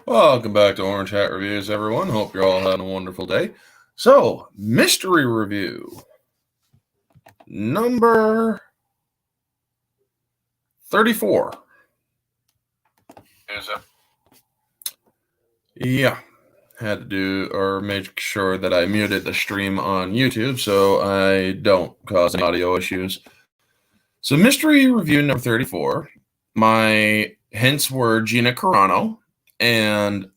Welcome back to Orange Hat Reviews, everyone. Hope you're all having a wonderful day. So, mystery review number 34. Is it? Yeah, had to do or make sure that I muted the stream on YouTube so I don't cause any audio issues. So, mystery review number 34. My hints were Gina Carano and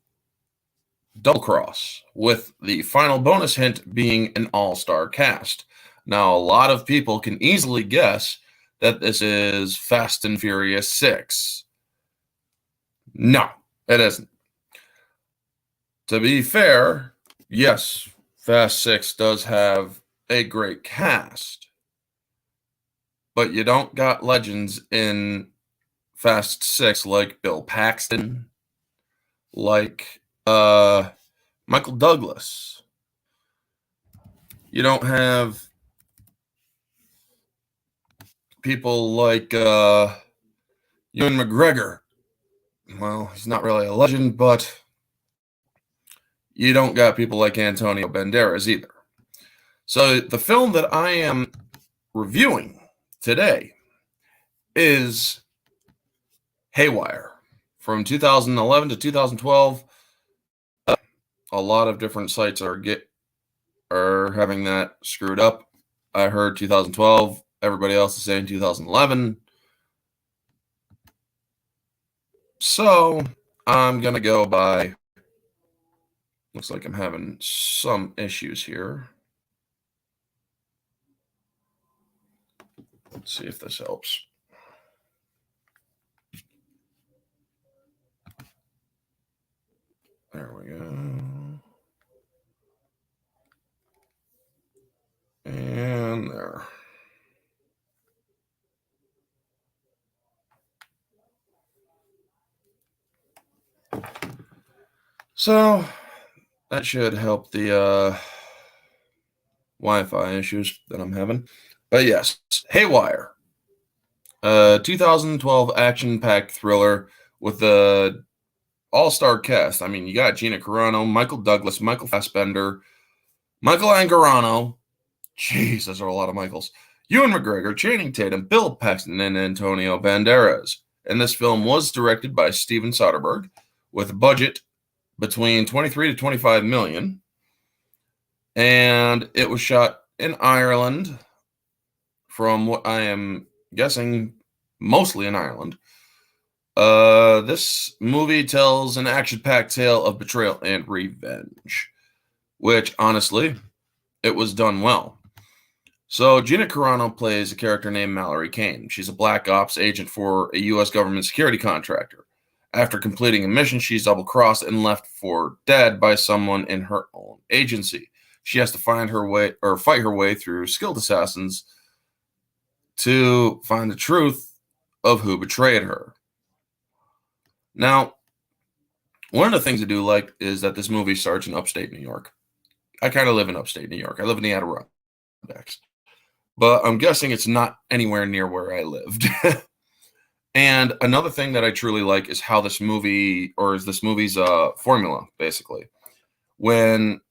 Double Cross, with the final bonus hint being an all-star cast. Now, a lot of people can easily guess that this is Fast and Furious 6. No, it isn't. To be fair, yes, Fast 6 does have a great cast, but you don't got legends in Fast 6 like Bill Paxton, like Michael Douglas. You don't have people like Ewan McGregor. Well, he's not really a legend, but you don't got people like Antonio Banderas either. So the film that I am reviewing today is Haywire from 2011 to 2012. A lot of different sites are having that screwed up. I heard 2012. Everybody else is saying 2011. So I'm going to go by, looks like I'm having some issues here. Let's see if this helps. There we go. And there. So that should help the Wi-Fi issues that I'm having. But yes, Haywire, 2012 action-packed thriller with the all-star cast. I mean, you got Gina Carano, Michael Douglas, Michael Fassbender, Michael Angarano. Jeez, those are a lot of Michaels. Ewan McGregor, Channing Tatum, Bill Paxton, and Antonio Banderas. And this film was directed by Steven Soderbergh with a budget between 23 to 25 million. And it was shot in Ireland, from what I am guessing, mostly in Ireland. This movie tells an action-packed tale of betrayal and revenge, which, honestly, it was done well. So Gina Carano plays a character named Mallory Kane. She's a black ops agent for a U.S. government security contractor. After completing a mission, she's double-crossed and left for dead by someone in her own agency. She has to fight her way through skilled assassins to find the truth of who betrayed her. Now, one of the things I do like is that this movie starts in upstate New York. I kind of live in upstate New York. I live in the Adirondacks. But I'm guessing it's not anywhere near where I lived. And another thing that I truly like is how this movie's formula, basically. When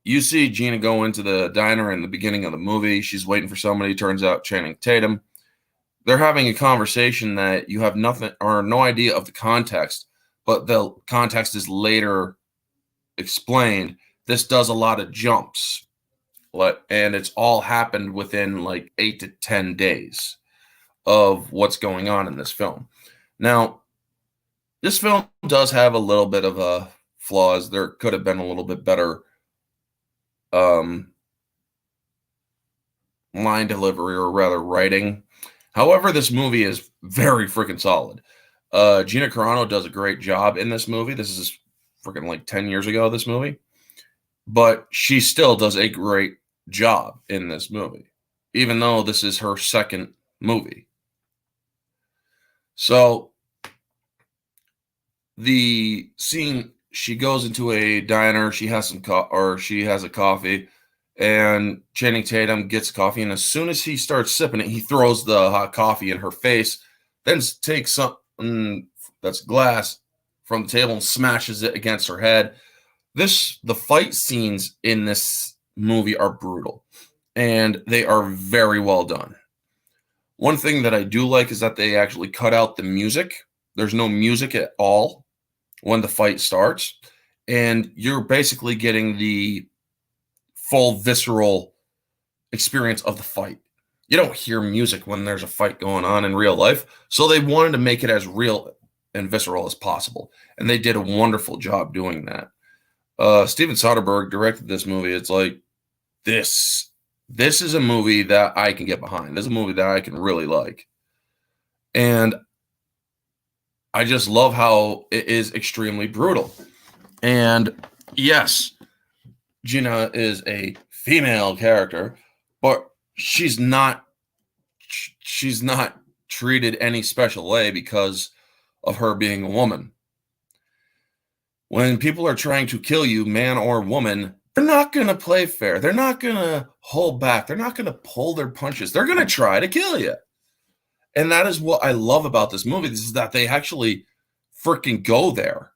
you see Gina go into the diner in the beginning of the movie, she's waiting for somebody, turns out Channing Tatum. They're having a conversation that you have nothing or no idea of the context, but the context is later explained. This does a lot of jumps, and it's all happened within like 8 to 10 days of what's going on in this film. Now, this film does have a little bit of flaws. There could have been a little bit better line delivery, or rather writing. However, this movie is very freaking solid. Gina Carano does a great job in this movie. This is freaking like 10 years ago, this movie. But she still does a great job in this movie, even though this is her second movie. So the scene, she goes into a diner, she has a coffee, and Channing Tatum gets coffee, and as soon as he starts sipping it, he throws the hot coffee in her face, then takes something that's glass from the table and smashes it against her head. The fight scenes in this movie are brutal, and they are very well done. One thing that I do like is that they actually cut out the music. There's no music at all when the fight starts, and you're basically getting the full visceral experience of the fight. You don't hear music when there's a fight going on in real life, so they wanted to make it as real and visceral as possible, and they did a wonderful job doing that. Steven Soderbergh directed this movie. It's like this is a movie that I can get behind. This is a movie that I can really like, and I just love how it is extremely brutal. And yes, Gina is a female character, but she's not treated any special way because of her being a woman. When people are trying to kill you, man or woman, they're not going to play fair. They're not going to hold back. They're not going to pull their punches. They're going to try to kill you. And that is what I love about this movie. This is that they actually freaking go there.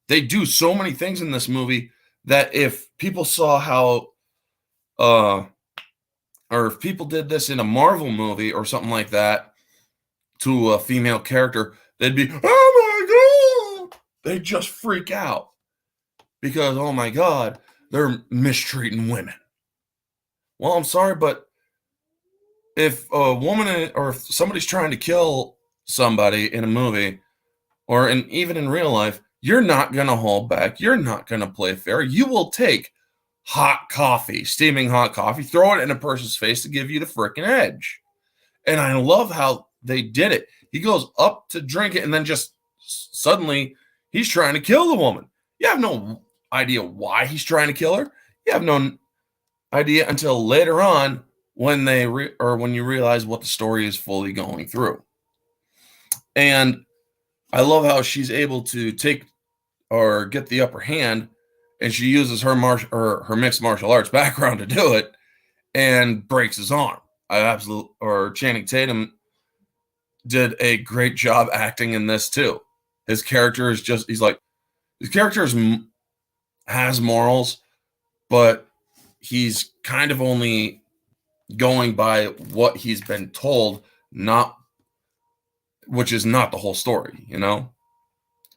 They do so many things in this movie that if people saw how or if people did this in a Marvel movie or something like that to a female character, they'd be, oh my God! They'd just freak out because, oh my God, they're mistreating women. Well, I'm sorry, but if a woman or if somebody's trying to kill somebody in a movie or even in real life, you're not going to hold back. You're not going to play fair. You will take hot coffee, steaming hot coffee, throw it in a person's face to give you the freaking edge. And I love how they did it. He goes up to drink it and then just suddenly he's trying to kill the woman. You have no idea why he's trying to kill her. You have no idea until later on when when you realize what the story is fully going through. And I love how she's able to take or get the upper hand, and she uses her mixed martial arts background to do it and breaks his arm. Channing Tatum did a great job acting in this too. His character is has morals, but he's kind of only going by what he's been told, which is not the whole story,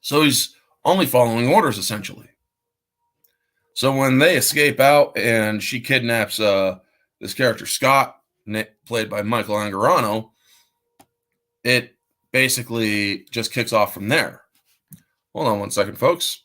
So he's only following orders, essentially. So when they escape out and she kidnaps this character, Scott, played by Michael Angarano, it basically just kicks off from there. Hold on one second, folks.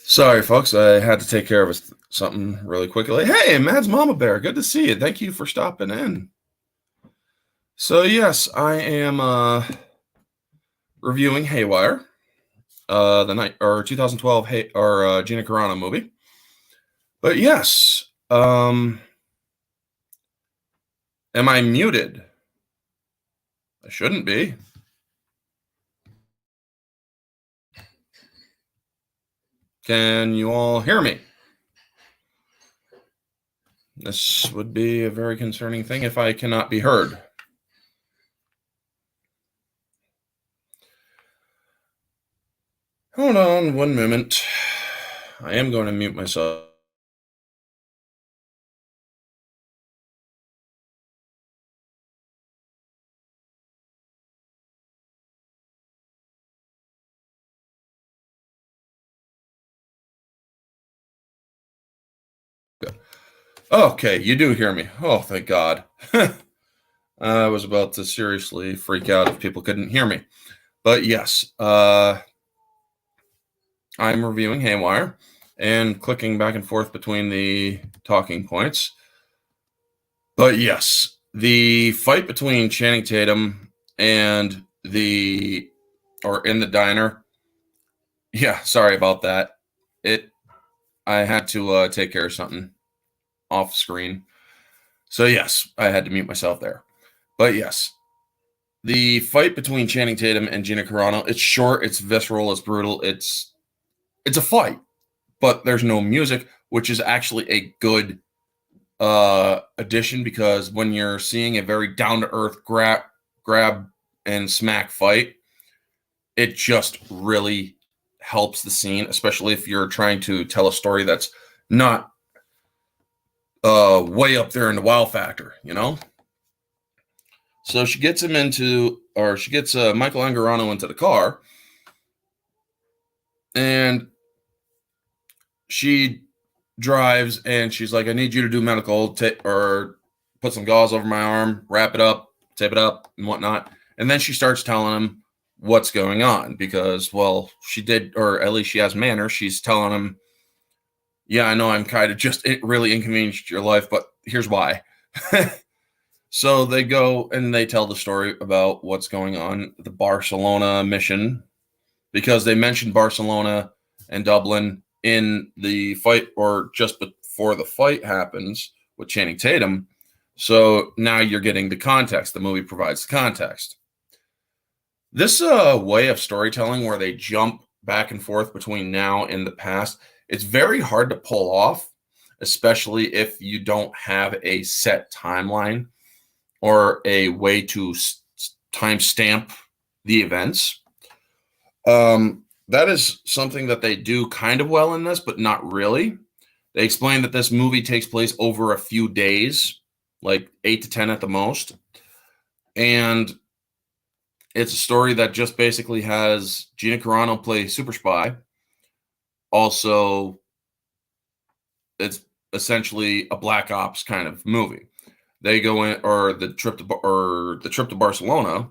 Sorry, folks. I had to take care of something really quickly. Hey, Matt's Mama Bear. Good to see you. Thank you for stopping in. So yes, I am reviewing Haywire, the night or 2012 Gina Carano movie. But yes, am I muted? I shouldn't be. Can you all hear me? This would be a very concerning thing if I cannot be heard. Hold on one moment. I am going to mute myself. Okay, you do hear me. Oh, thank God. I was about to seriously freak out if people couldn't hear me. But yes, I'm reviewing Haywire and clicking back and forth between the talking points. But yes, the fight between Channing Tatum and in the diner. Yeah, sorry about that. I had to take care of something off screen. So yes, I had to mute myself there. But yes, the fight between Channing Tatum and Gina Carano, it's short, it's visceral, it's brutal, it's a fight, but there's no music, which is actually a good addition, because when you're seeing a very down to earth grab and smack fight, it just really helps the scene, especially if you're trying to tell a story that's not way up there in the wow factor, you know? So she gets Michael Angarano into the car, and she drives, and she's like, I need you to do medical, or put some gauze over my arm, wrap it up, tape it up, and whatnot. And then she starts telling him what's going on, because, well, she did, or at least she has manners. She's telling him, yeah, I know I'm kind of just really inconvenienced your life, but here's why. So they go and they tell the story about what's going on, the Barcelona mission, because they mentioned Barcelona and Dublin in the fight, or just before the fight happens with Channing Tatum. So now you're getting the context. The movie provides the context. This way of storytelling, where they jump back and forth between now and the past, it's very hard to pull off, especially if you don't have a set timeline or a way to timestamp the events. That is something that they do kind of well in this, but not really. They explain that this movie takes place over a few days, like 8 to 10 at the most. And it's a story that just basically has Gina Carano play super spy. Also, it's essentially a black ops kind of movie. They go in, or the trip to Barcelona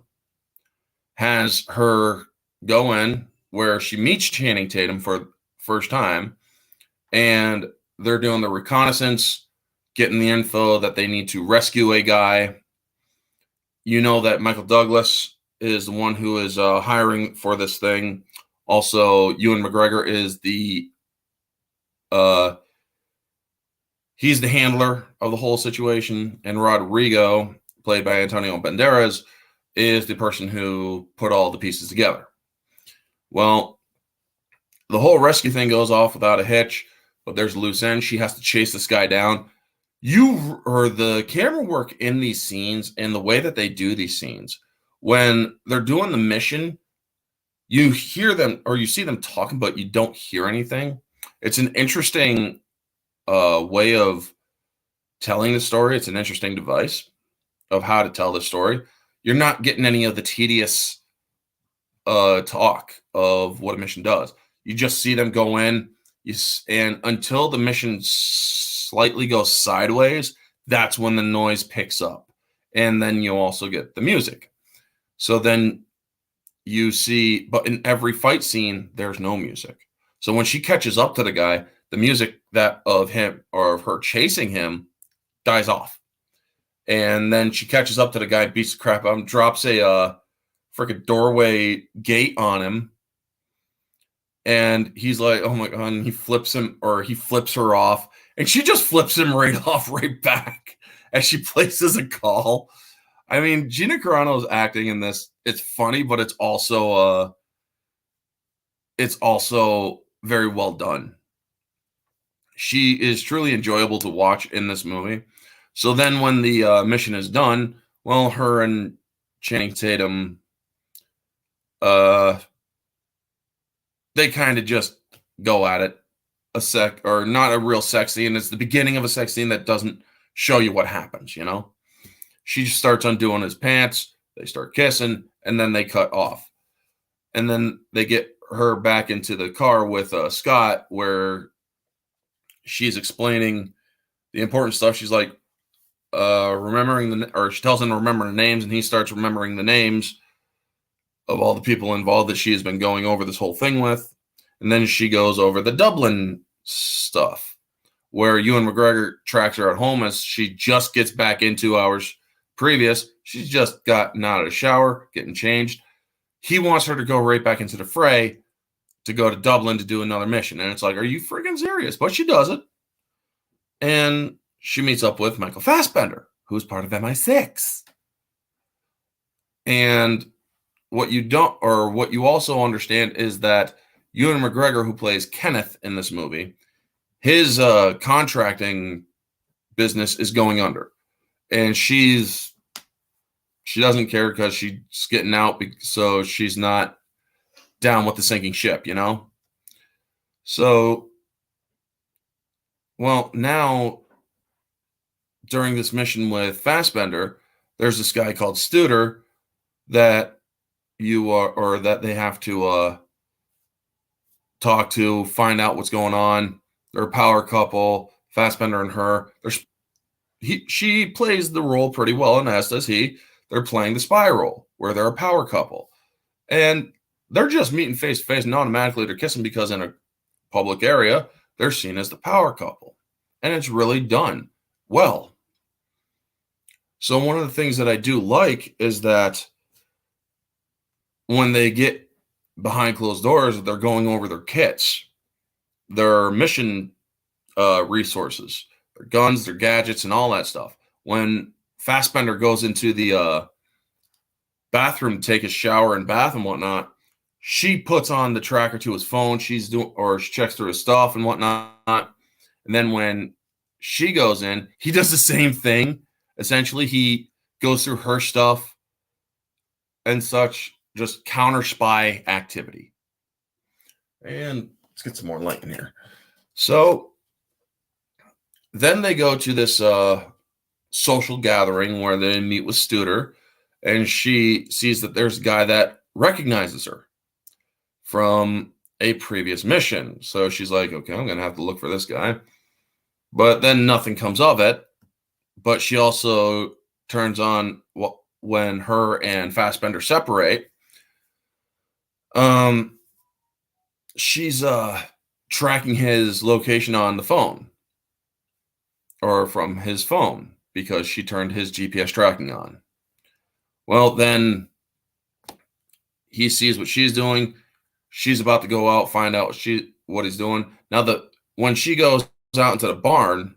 has her go in, where she meets Channing Tatum for the first time, and they're doing the reconnaissance, getting the info that they need to rescue a guy. You know that Michael Douglas is the one who is hiring for this thing. Also, Ewan McGregor is he's the handler of the whole situation, and Rodrigo, played by Antonio Banderas, is the person who put all the pieces together. Well, the whole rescue thing goes off without a hitch, but there's a loose end. She has to chase this guy down. The camera work in these scenes, and the way that they do these scenes, when they're doing the mission, you hear them, or you see them talking, but you don't hear anything. It's an interesting way of telling the story. It's an interesting device of how to tell the story. You're not getting any of the tedious talk of what a mission does. You just see them go in, and until the mission slightly goes sideways, that's when the noise picks up, and then you also get the music. So then you see, but in every fight scene, there's no music. So when she catches up to the guy, the music that of him or of her chasing him dies off, And then she catches up to the guy, beats the crap out of him, drops a freaking doorway gate on him. And he's like, oh my God, and he flips her off. And she just flips him right off, right back as she places a call. I mean, Gina Carano's acting in this, it's funny, but it's also very well done. She is truly enjoyable to watch in this movie. So then when the mission is done, well, her and Channing Tatum, they kind of just go at it or not a real sex scene. It's the beginning of a sex scene that doesn't show you what happens, you know? She starts undoing his pants, they start kissing, and then they cut off. And then they get her back into the car with Scott, where she's explaining the important stuff. She's like, she tells him to remember the names, and he starts remembering the names of all the people involved that she has been going over this whole thing with. And then she goes over the Dublin stuff, where Ewan McGregor tracks her at home as she just gets back in 2 hours previous. She's just gotten out of the shower, getting changed. He wants her to go right back into the fray to go to Dublin to do another mission. And it's like, are you freaking serious? But she does it. And she meets up with Michael Fassbender, who's part of MI6. And what you also understand is that Ewan McGregor, who plays Kenneth in this movie, his contracting business is going under. And she doesn't care because she's getting out, so she's not down with the sinking ship, you know? So, well, now, during this mission with Fassbender, there's this guy called Studer that they have to talk to, find out what's going on. They're a power couple, Fassbender and her. She plays the role pretty well, and as does he. They're playing the spy role, where they're a power couple. And they're just meeting face to face, and automatically they're kissing because in a public area, they're seen as the power couple. And it's really done well. So one of the things that I do like is that when they get behind closed doors, they're going over their kits, their mission resources, their guns, their gadgets, and all that stuff. When Fassbender goes into the bathroom to take a shower and bath and whatnot, she puts on the tracker to his phone. She checks through his stuff and whatnot. And then when she goes in, he does the same thing. Essentially, he goes through her stuff and such, just counter spy activity. And let's get some more light in here. So then they go to this social gathering where they meet with Studer, and she sees that there's a guy that recognizes her from a previous mission. So she's like, okay, I'm going to have to look for this guy. But then nothing comes of it. But she also turns on when her and Fassbender separate. She's tracking his location on the phone, or from his phone, because she turned his GPS tracking on. Well, then he sees what she's doing. She's about to go out, find out what he's doing. Now, when she goes out into the barn,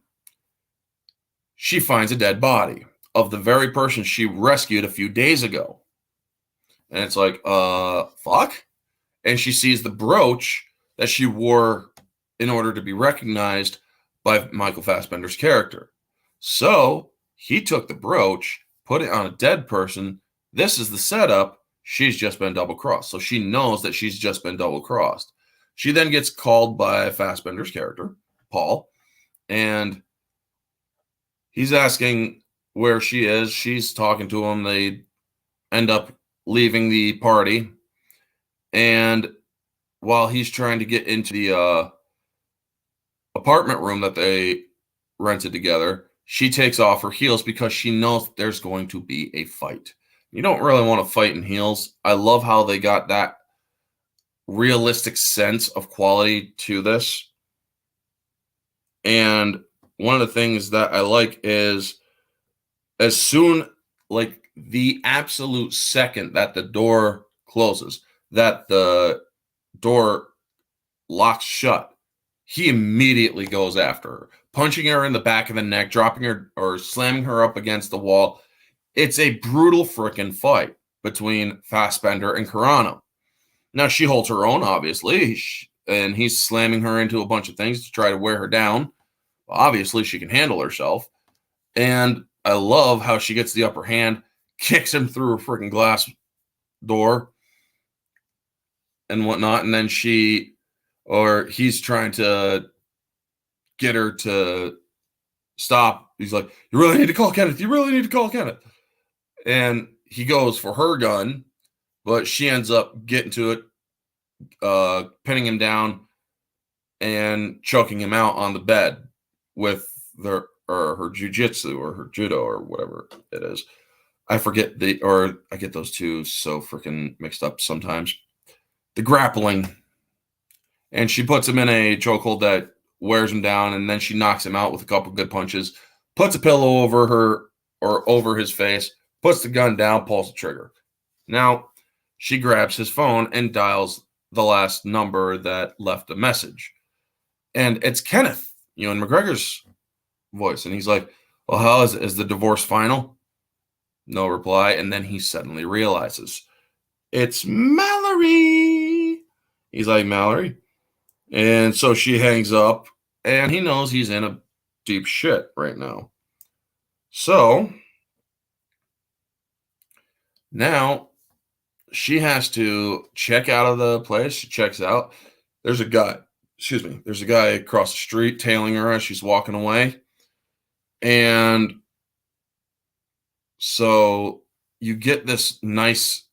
she finds a dead body of the very person she rescued a few days ago. And it's like, fuck? And she sees the brooch that she wore in order to be recognized by Michael Fassbender's character. So he took the brooch, put it on a dead person. This is the setup. She's just been double-crossed. So she knows that she's just been double-crossed. She then gets called by Fassbender's character, Paul, and he's asking where she is. She's talking to him. They end up leaving the party. And while he's trying to get into the apartment room that they rented together, she takes off her heels because she knows there's going to be a fight. You don't really want to fight in heels. I love how they got that realistic sense of quality to this. And one of the things that I like is As soon, like the absolute second that the door closes, that the door locks shut, he immediately goes after her, punching her in the back of the neck, dropping her or slamming her up against the wall. It's a brutal freaking fight between Fassbender and Carano. Now, she holds her own, obviously, and he's slamming her into a bunch of things to try to wear her down. Obviously, she can handle herself. And I love how she gets the upper hand, kicks him through a freaking glass door and whatnot. And then he's trying to get her to stop. He's like, you really need to call Kenneth. You really need to call Kenneth. And he goes for her gun, but she ends up getting to it, pinning him down and choking him out on the bed with her jujitsu or her judo or whatever it is. I get those two so freaking mixed up sometimes. The grappling. And she puts him in a chokehold that wears him down, and then she knocks him out with a couple good punches, puts a pillow over her or over his face, puts the gun down, pulls the trigger. Now, she grabs his phone and dials the last number that left a message. And it's Kenneth, Ewan McGregor's voice. And he's like, well, how is the divorce final? No reply. And then he suddenly realizes it's Mallory. He's like, Mallory. And so she hangs up, and he knows he's in a deep shit right now. So now she has to check out of the place. She checks out. There's a guy across the street tailing her as she's walking away. And so you get this nice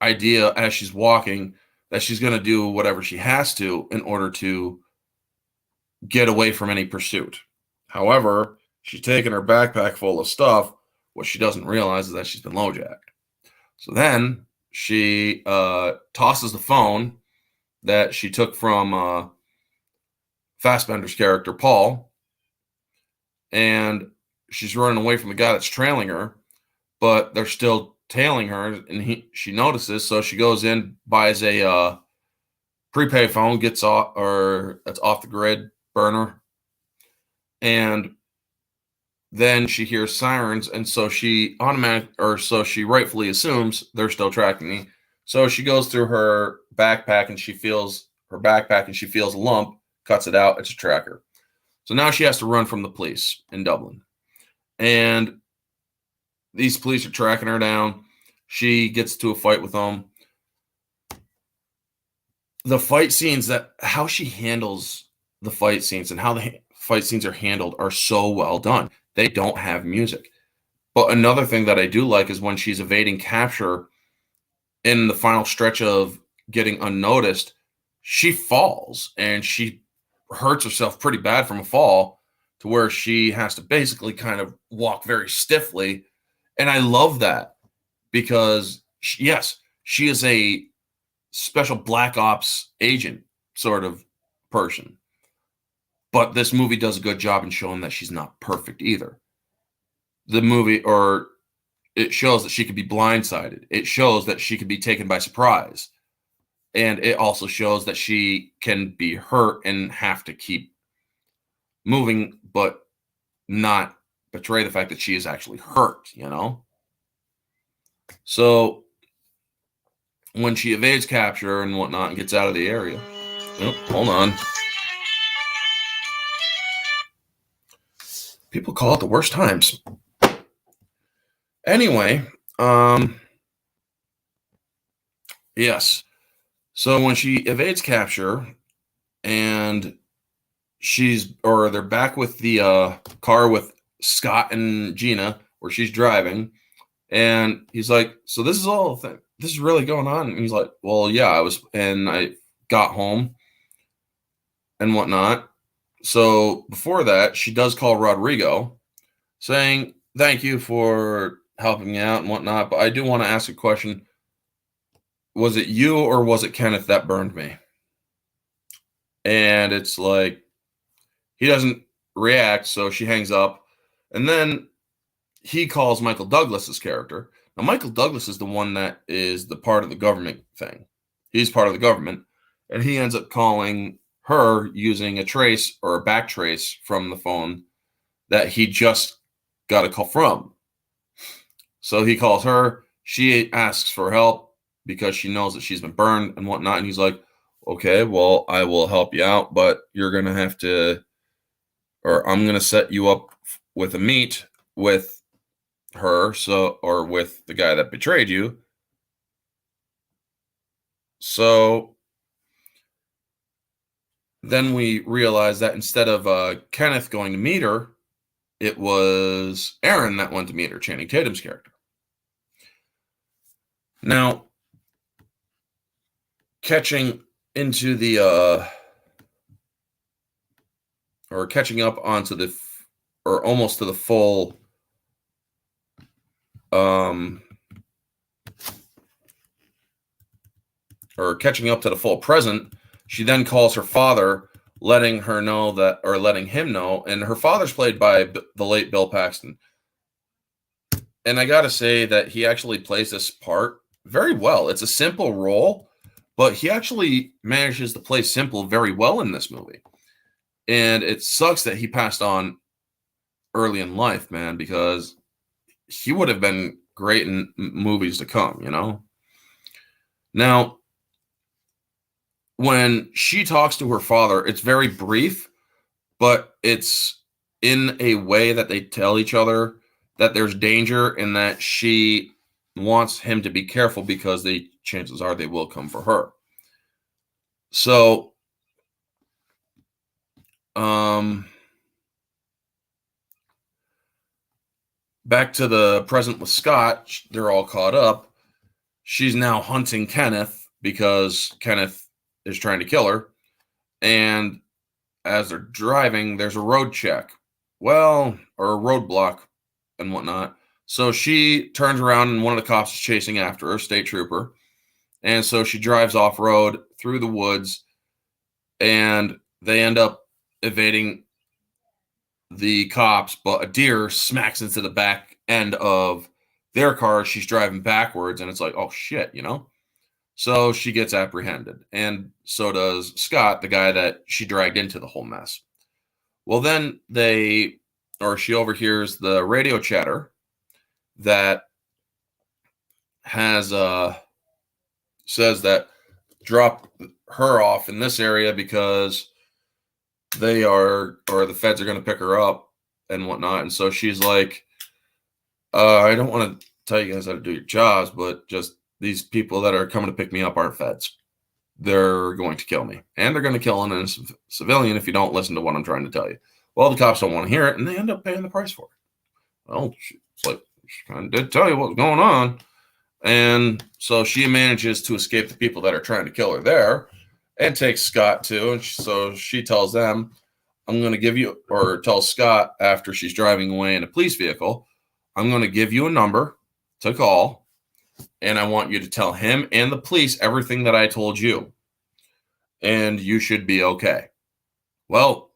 idea as she's walking that she's going to do whatever she has to in order to get away from any pursuit. However, she's taken her backpack full of stuff. What she doesn't realize is that she's been low-jacked. So then she tosses the phone that she took from Fassbender's character, Paul, and she's running away from the guy that's trailing her, but they're still tailing her, and she notices, so she goes in, buys a prepaid phone, gets off, or that's off the grid burner, and then she hears sirens, and so she rightfully assumes they're still tracking me. So she goes through her backpack, and she feels a lump, cuts it out. It's a tracker. So now she has to run from the police in Dublin, and these police are tracking her down. She gets to a fight with them. The fight scenes, how she handles the fight scenes and how the fight scenes are handled are so well done. They don't have music. But another thing that I do like is when she's evading capture in the final stretch of getting unnoticed, she falls and she hurts herself pretty bad from a fall to where she has to basically kind of walk very stiffly. And I love that because, she is a special black ops agent sort of person. But this movie does a good job in showing that she's not perfect either. It shows that she could be blindsided. It shows that she could be taken by surprise. And it also shows that she can be hurt and have to keep moving, but not betray the fact that she is actually hurt, So when she evades capture and whatnot and gets out of the area. Oh, hold on. People call it the worst times. Anyway, yes. So when she evades capture and they're back with the car with Scott and Gina where she's driving, and he's like, so this is really going on? And he's like, well, yeah, I got home and whatnot. So before that, she does call Rodrigo saying, thank you for helping me out and whatnot, but I do want to ask a question. Was it you or was it Kenneth that burned me? And it's like, he doesn't react, so she hangs up. And then he calls Michael Douglas's character. Now, Michael Douglas is the one that is the part of the government thing. He's part of the government, and he ends up calling her using a trace or a back trace from the phone that he just got a call from. So he calls her. She asks for help because she knows that she's been burned and whatnot. And he's like, okay, well, I will help you out, but you're going to have to, or I'm going to set you up with a meet with her, or with the guy that betrayed you. So then we realize that instead of Kenneth going to meet her, it was Aaron that went to meet her, Channing Tatum's character. Now, catching into the or catching up onto the, or almost to the full or catching up to the full present, she then calls her father, letting him know, and her father's played by the late Bill Paxton. And I gotta say that he actually plays this part very well. It's a simple role, but he actually manages to play simple very well in this movie. And it sucks that he passed on early in life, man, because he would have been great in movies to come, you know? Now, when she talks to her father, it's very brief, but it's in a way that they tell each other that there's danger and that she wants him to be careful because the chances are they will come for her. So, back to the present with Scott, they're all caught up. She's now hunting Kenneth because Kenneth is trying to kill her. And as they're driving, there's a road check. Well, or a roadblock and whatnot. So she turns around and one of the cops is chasing after her, state trooper. And so she drives off road through the woods and they end up evading the cops, but a deer smacks into the back end of their car. She's driving backwards and it's like, oh shit, you know? So she gets apprehended, and so does Scott, the guy that she dragged into the whole mess. Well, then she overhears the radio chatter that has says that drop her off in this area because the feds are going to pick her up and whatnot. And so she's like, I don't want to tell you guys how to do your jobs, but just these people that are coming to pick me up aren't feds. They're going to kill me. And they're going to kill an innocent civilian if you don't listen to what I'm trying to tell you. Well, the cops don't want to hear it, and they end up paying the price for it. Well, it's like, she kind of did tell you what's going on. And so she manages to escape the people that are trying to kill her there and takes Scott too. And so she tells them, I'm going to give you, or tells Scott after she's driving away in a police vehicle, I'm going to give you a number to call. And I want you to tell him and the police everything that I told you. And you should be okay. Well,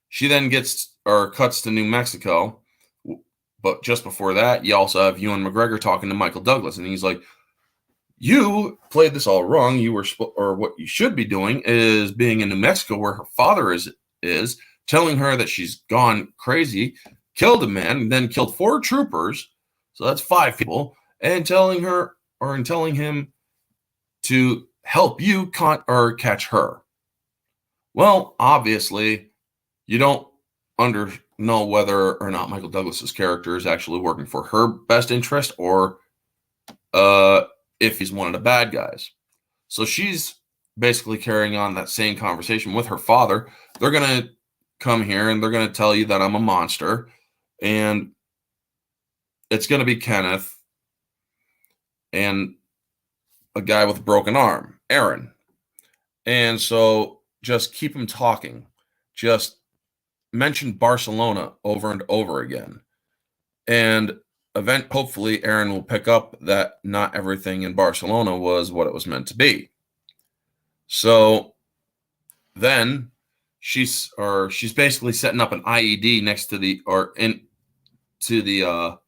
she then cuts to New Mexico. But just before that, you also have Ewan McGregor talking to Michael Douglas. And he's like, you played this all wrong. Or what you should be doing is being in New Mexico where her father is telling her that she's gone crazy, killed a man, and then killed 4 troopers. So that's 5 people. And telling him to help you catch her. Well, obviously, you don't know whether or not Michael Douglas's character is actually working for her best interest or if he's one of the bad guys. So she's basically carrying on that same conversation with her father. They're going to come here and they're going to tell you that I'm a monster. And it's going to be Kenneth and a guy with a broken arm, Aaron. And so just keep him talking. Just mention Barcelona over and over again. And hopefully Aaron will pick up that not everything in Barcelona was what it was meant to be. So then she's basically setting up an IED next to to the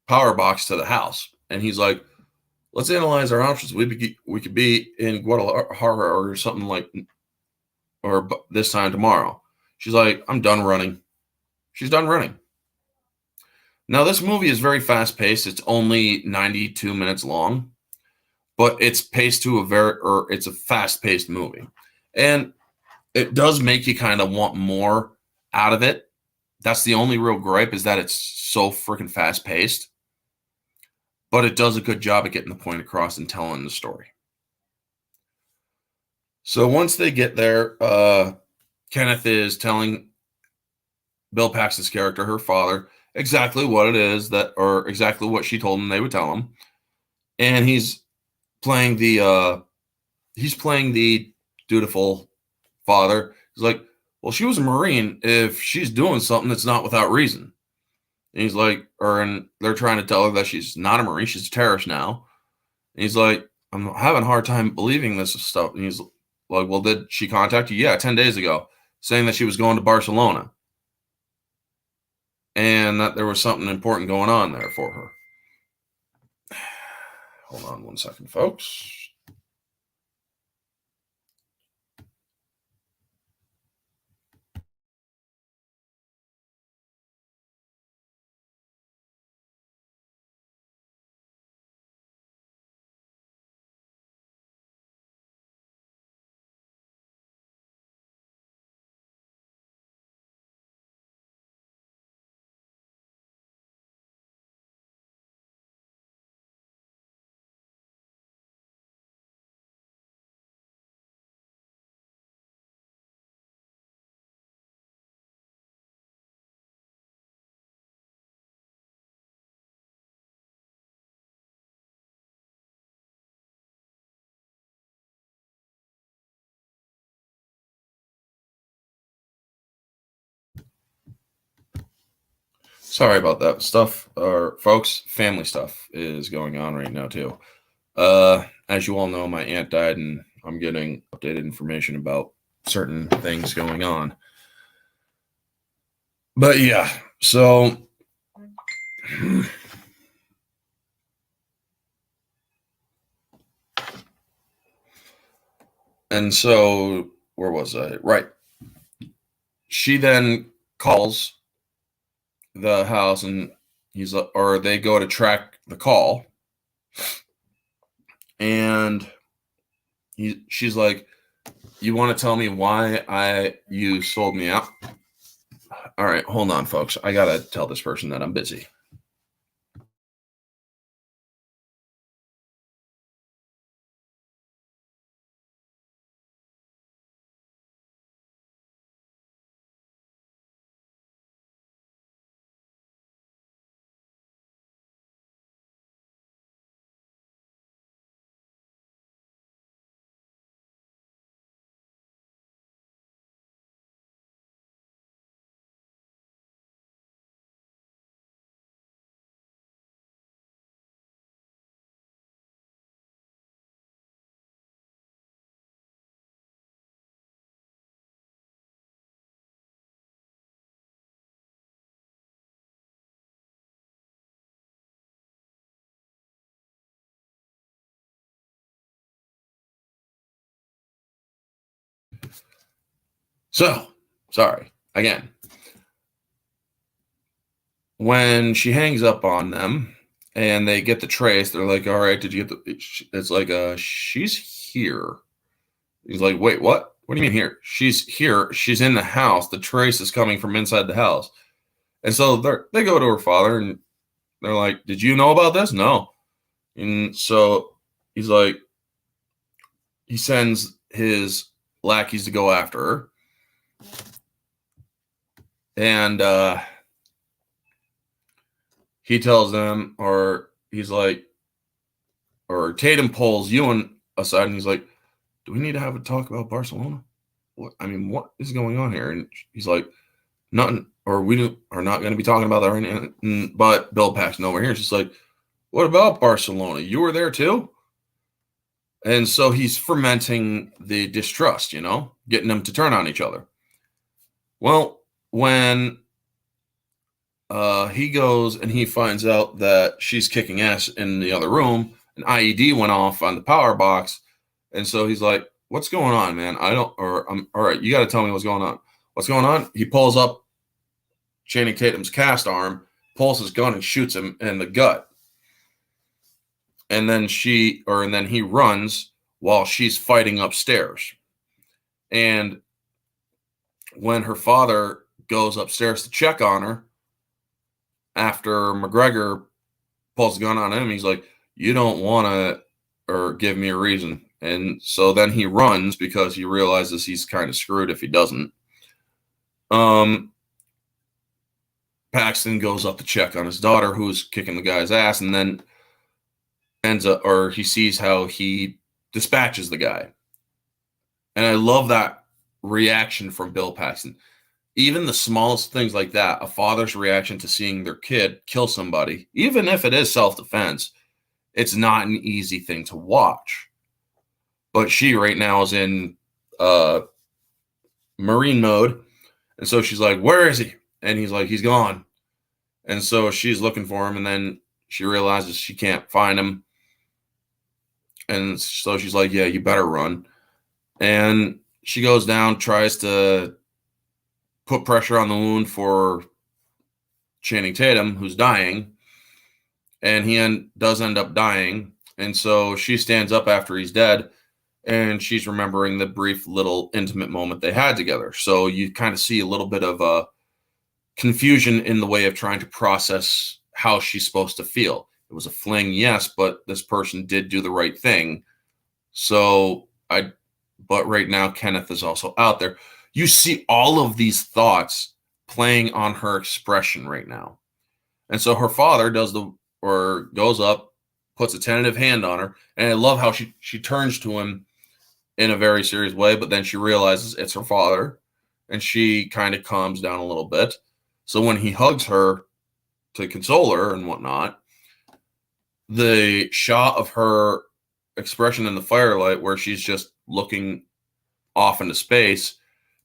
power box to the house, and he's like, "Let's analyze our options. We could be in Guadalajara or something like, or this time tomorrow." She's like, "I'm done running." She's done running. Now, this movie is very fast paced. It's only 92 minutes long, but it's paced to it's a fast paced movie, and it does make you kind of want more out of it. That's the only real gripe, is that it's so freaking fast paced, but it does a good job at getting the point across and telling the story. So once they get there, Kenneth is telling Bill Paxton's character, her father, exactly what it is or exactly what she told him they would tell him. And he's playing the dutiful father. He's like, "Well, she was a Marine. If she's doing something, it's not without reason." And he's like, and they're trying to tell her that she's not a Marine, she's a terrorist now. And he's like, "I'm having a hard time believing this stuff." And he's like, "Well, did she contact you?" "Yeah, 10 days ago, saying that she was going to Barcelona and that there was something important going on there for her." Hold on one second, folks. Sorry about that. Folks, family stuff is going on right now too. As you all know, my aunt died, and I'm getting updated information about certain things going on. But yeah, so and so where was I? Right. She then calls the house, and he's like, or they go to track the call, and she's like, "You want to tell me why you sold me out?" All right, hold on, folks. I gotta tell this person that I'm busy. So, sorry again. When she hangs up on them and they get the trace, they're like, "All right, did you get the?" It's like, "She's here." He's like, "Wait, what? What do you mean here? She's here. She's in the house. The trace is coming from inside the house." And so they go to her father, and they're like, "Did you know about this?" "No." And so he's like, he sends his lackeys to go after her, and he tells them, or he's like, or Tatum pulls Ewan aside, and he's like, "Do we need to have a talk about Barcelona? What is going on here?" And he's like, "Nothing, or are not going to be talking about that right now." But Bill Paxton over here is just like, "What about Barcelona? You were there too?" And so he's fermenting the distrust, getting them to turn on each other. Well, when he goes and he finds out that she's kicking ass in the other room. An IED went off on the power box. And so he's like, what's going on, man? All right, you got to tell me what's going on. What's going on? He pulls up Channing Tatum's cast arm, pulls his gun and shoots him in the gut. And then he runs while she's fighting upstairs. And when her father goes upstairs to check on her, after McGregor pulls the gun on him, he's like, you don't want to, or give me a reason. And so then he runs because he realizes he's kind of screwed if he doesn't. Paxton goes up to check on his daughter, who's kicking the guy's ass, and then he sees how he dispatches the guy. And I love that reaction from Bill Paxton. Even the smallest things like that, a father's reaction to seeing their kid kill somebody, even if it is self-defense, it's not an easy thing to watch. But she right now is in Marine mode. And so she's like, where is he? And he's like, he's gone. And so she's looking for him. And then she realizes she can't find him. And so she's like, yeah, you better run. And she goes down, tries to put pressure on the wound for Channing Tatum, who's dying. And he does end up dying. And so she stands up after he's dead. And she's remembering the brief little intimate moment they had together. So you kind of see a little bit of a confusion in the way of trying to process how she's supposed to feel. It was a fling, yes, but this person did do the right thing. But right now, Kenneth is also out there. You see all of these thoughts playing on her expression right now. And so her father goes up, puts a tentative hand on her. And I love how she turns to him in a very serious way, but then she realizes it's her father, and she kind of calms down a little bit. So when he hugs her to console her and whatnot, the shot of her expression in the firelight where she's just looking off into space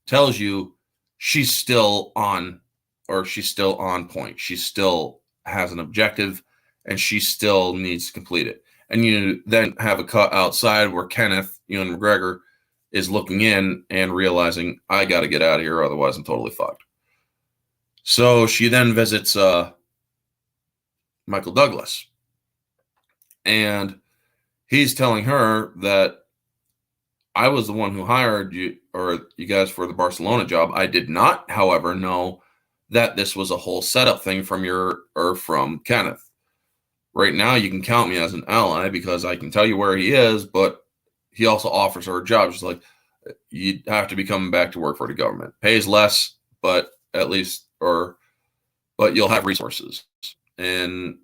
tells you she's still on point. She still has an objective, and she still needs to complete it. And you then have a cut outside where Kenneth, Ewan McGregor, is looking in and realizing, I got to get out of here, otherwise I'm totally fucked. So she then visits Michael Douglas. And he's telling her that I was the one who hired you guys for the Barcelona job. I did not, however, know that this was a whole setup thing from Kenneth. Right now, you can count me as an ally because I can tell you where he is, but he also offers her a job. She's like, you have to be coming back to work for the government. Pays less, but but you'll have resources. And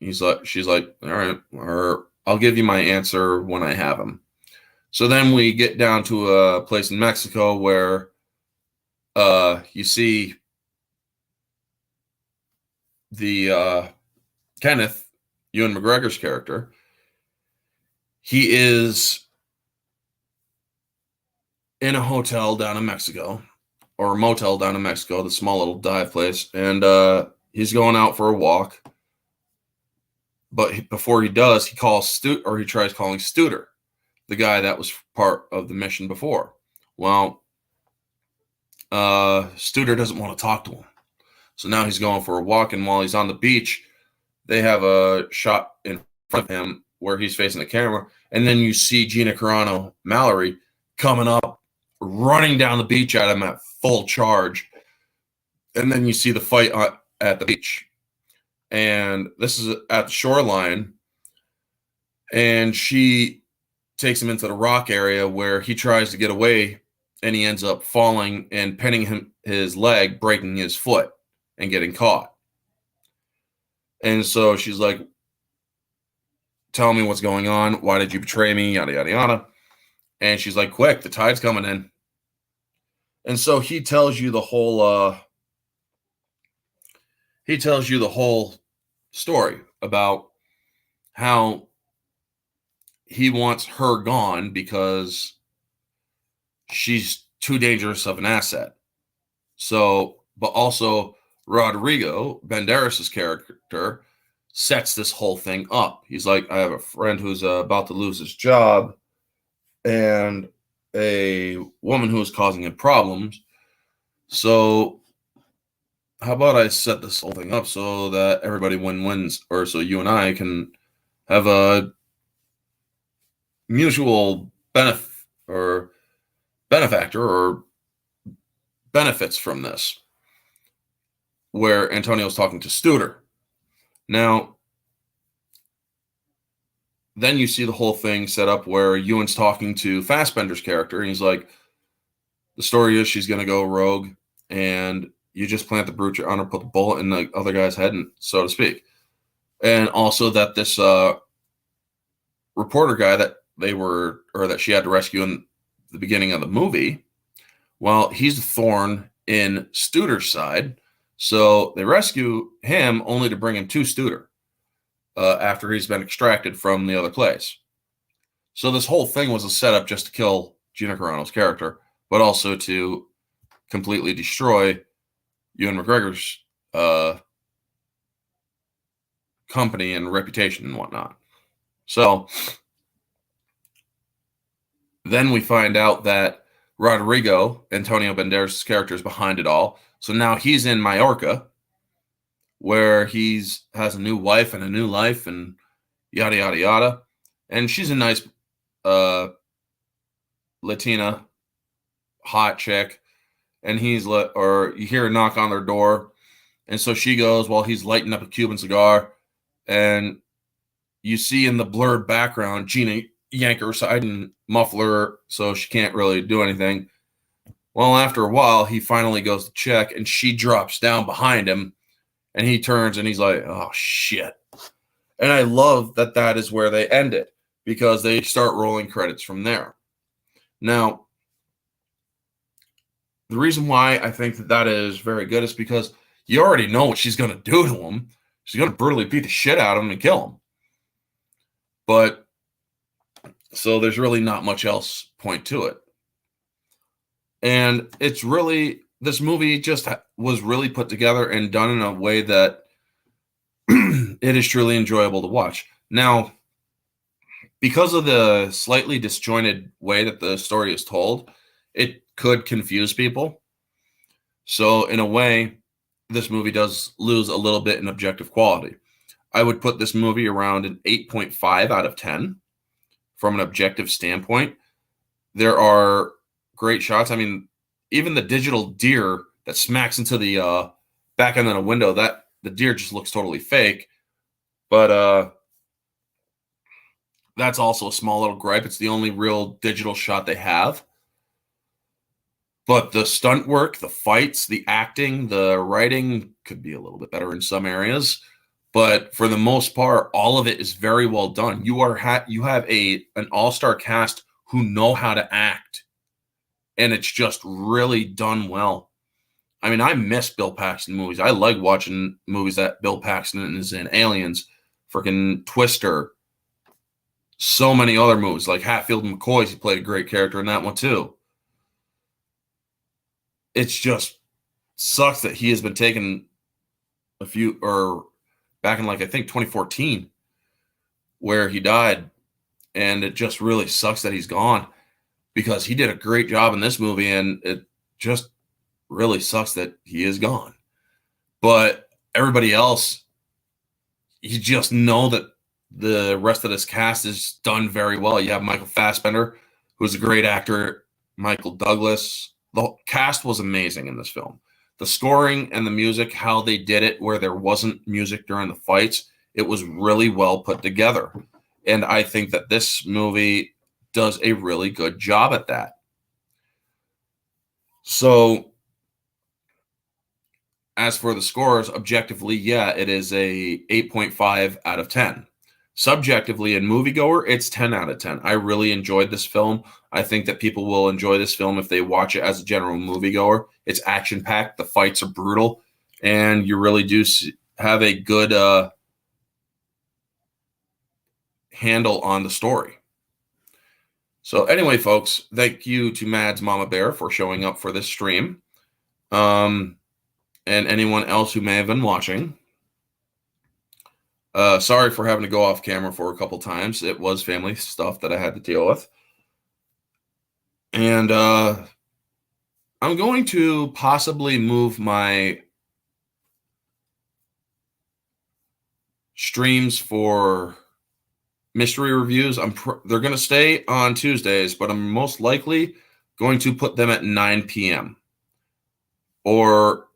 she's like, all right, or I'll give you my answer when I have him. So then we get down to a place in Mexico where you see the Kenneth, Ewan McGregor's character. He is in a hotel down in Mexico, or a motel down in Mexico, the small little dive place, and he's going out for a walk. But before he does, he tries calling Studer, the guy that was part of the mission before. Well, Studer doesn't want to talk to him. So now he's going for a walk, and while he's on the beach, they have a shot in front of him where he's facing the camera, and then you see Gina Carano, Mallory, coming up, running down the beach at him at full charge, and then you see the fight at the beach. And this is at the shoreline, and she takes him into the rock area where he tries to get away, and he ends up falling and pinning his leg, breaking his foot, and getting caught. And so she's like, tell me what's going on. Why did you betray me? Yada, yada, yada. And she's like, quick, the tide's coming in. And so he tells you the whole story about how he wants her gone because she's too dangerous of an asset. So, but also Rodrigo Banderas' character sets this whole thing up. He's like, I have a friend who's about to lose his job and a woman who is causing him problems. So how about I set this whole thing up so that everybody wins, or so you and I can have a mutual benefactor or benefits from this, where Antonio's talking to Studer. Now, then you see the whole thing set up where Ewan's talking to Fassbender's character, and he's like, the story is she's going to go rogue, and you just plant the brute on her, put the bullet in the other guy's head, and so to speak. And also that this reporter guy that that she had to rescue in the beginning of the movie, well, he's a thorn in Studer's side. So they rescue him only to bring him to Studer after he's been extracted from the other place. So this whole thing was a setup just to kill Gina Carano's character, but also to completely destroy Ewan McGregor's company and reputation and whatnot. So then we find out that Rodrigo, Antonio Banderas' character, is behind it all. So now he's in Mallorca, where he's has a new wife and a new life and yada, yada, yada. And she's a nice Latina hot chick. And or you hear a knock on their door. And so she goes while he's lighting up a Cuban cigar. And you see in the blurred background, Gina yank her side and muffler so she can't really do anything. Well, after a while, he finally goes to check, and she drops down behind him, and he turns, and he's like, oh, shit. And I love that that is where they end it, because they start rolling credits from there. Now, the reason why I think that that is very good is because you already know what she's going to do to him. She's going to brutally beat the shit out of him and kill him. But, so there's really not much else point to it. And it's really, this movie just was really put together and done in a way that it is truly enjoyable to watch. Now, because of the slightly disjointed way that the story is told, it could confuse people. So in a way, this movie does lose a little bit in objective quality. I would put this movie around an 8.5 out of 10 from an objective standpoint. There are great shots. I mean, even the digital deer that smacks into the back end of the window, that the deer just looks totally fake. But that's also a small little gripe. It's the only real digital shot they have. But the stunt work, the fights, the acting, the writing could be a little bit better in some areas. But for the most part, all of it is very well done. You have an all-star cast who know how to act, and it's just really done well. I mean, I miss Bill Paxton movies. I like watching movies that Bill Paxton is in. Aliens, freaking Twister, so many other movies like Hatfield and McCoy's. He played a great character in that one too. It's just sucks that he has been taken back in, like, I think 2014, where he died. And it just really sucks that he's gone, because he did a great job in this movie, and it just really sucks that he is gone. But everybody else, you just know that the rest of this cast is done very well. You have Michael Fassbender, who's a great actor, Michael Douglas. The cast was amazing in this film. The scoring and the music, how they did it, where there wasn't music during the fights, it was really well put together. And I think that this movie does a really good job at that. So, as for the scores, objectively, yeah, it is a 8.5 out of 10. Subjectively, in moviegoer, it's 10 out of 10. I really enjoyed this film. I think that people will enjoy this film if they watch it as a general moviegoer. It's action-packed. The fights are brutal. And you really do have a good handle on the story. So anyway, folks, thank you to Mads Mama Bear for showing up for this stream. and anyone else who may have been watching. Sorry for having to go off camera for a couple times. It was family stuff that I had to deal with. And I'm going to possibly move my streams for mystery reviews. They're going to stay on Tuesdays, but I'm most likely going to put them at 9 p.m. or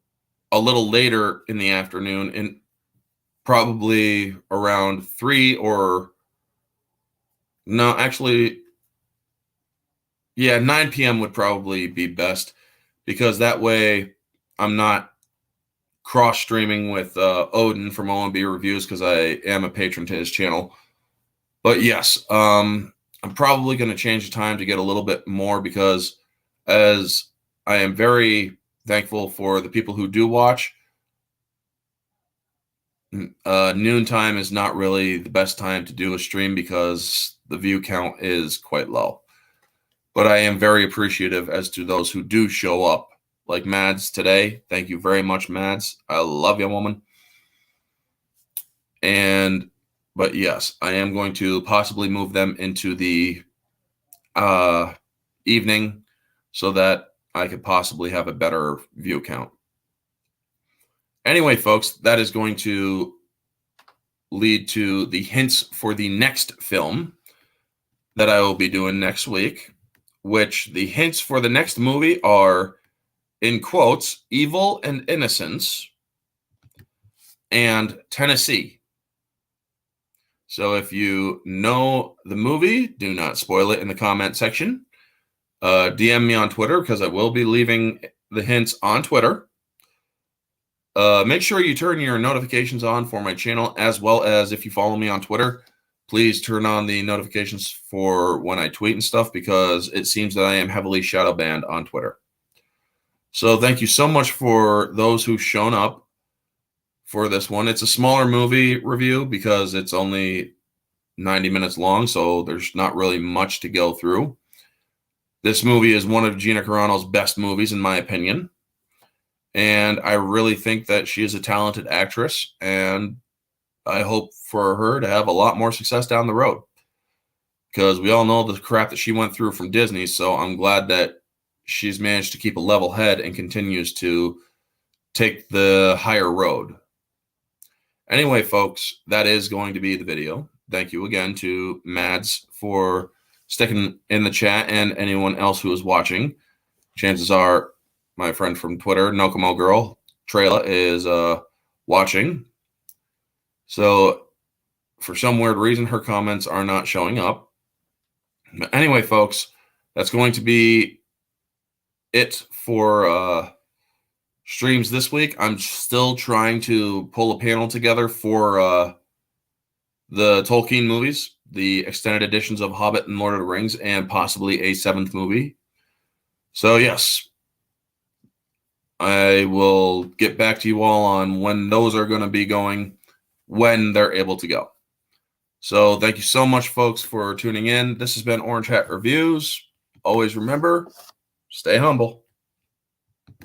a little later in the afternoon, and probably around 3 or no, actually, yeah, 9 p.m. would probably be best, because that way I'm not cross streaming with Odin from OMB Reviews, because I am a patron to his channel. But yes, I'm probably going to change the time to get a little bit more, because as I am very thankful for the people who do watch, noontime is not really the best time to do a stream because the view count is quite low. But I am very appreciative as to those who do show up, like Mads today. Thank you very much, Mads. I love you, woman. But yes, I am going to possibly move them into the evening so that I could possibly have a better view count. Anyway, folks, that is going to lead to the hints for the next film that I will be doing next week, which the hints for the next movie are, in quotes, Evil and Innocence and Tennessee. So if you know the movie, do not spoil it in the comment section. DM me on Twitter, because I will be leaving the hints on Twitter. Make sure you turn your notifications on for my channel, as well as if you follow me on Twitter, please turn on the notifications for when I tweet and stuff, because it seems that I am heavily shadow banned on Twitter. So thank you so much for those who've shown up for this one. It's a smaller movie review because it's only 90 minutes long, so there's not really much to go through. This movie is one of Gina Carano's best movies, in my opinion. And I really think that she is a talented actress, and I hope for her to have a lot more success down the road, because we all know the crap that she went through from Disney. So I'm glad that she's managed to keep a level head and continues to take the higher road. Anyway, folks, that is going to be the video. Thank you again to Mads for sticking in the chat, and anyone else who is watching. Chances are my friend from Twitter, Nokomo Girl, Trela, is watching. So for some weird reason, her comments are not showing up. But anyway, folks, that's going to be it for streams this week. I'm still trying to pull a panel together for the Tolkien movies, the extended editions of Hobbit and Lord of the Rings, and possibly a 7th movie. So yes, I will get back to you all on when those are going to be going, when they're able to go. So thank you so much, folks, for tuning in. This has been Orange Hat Reviews. Always remember, stay humble.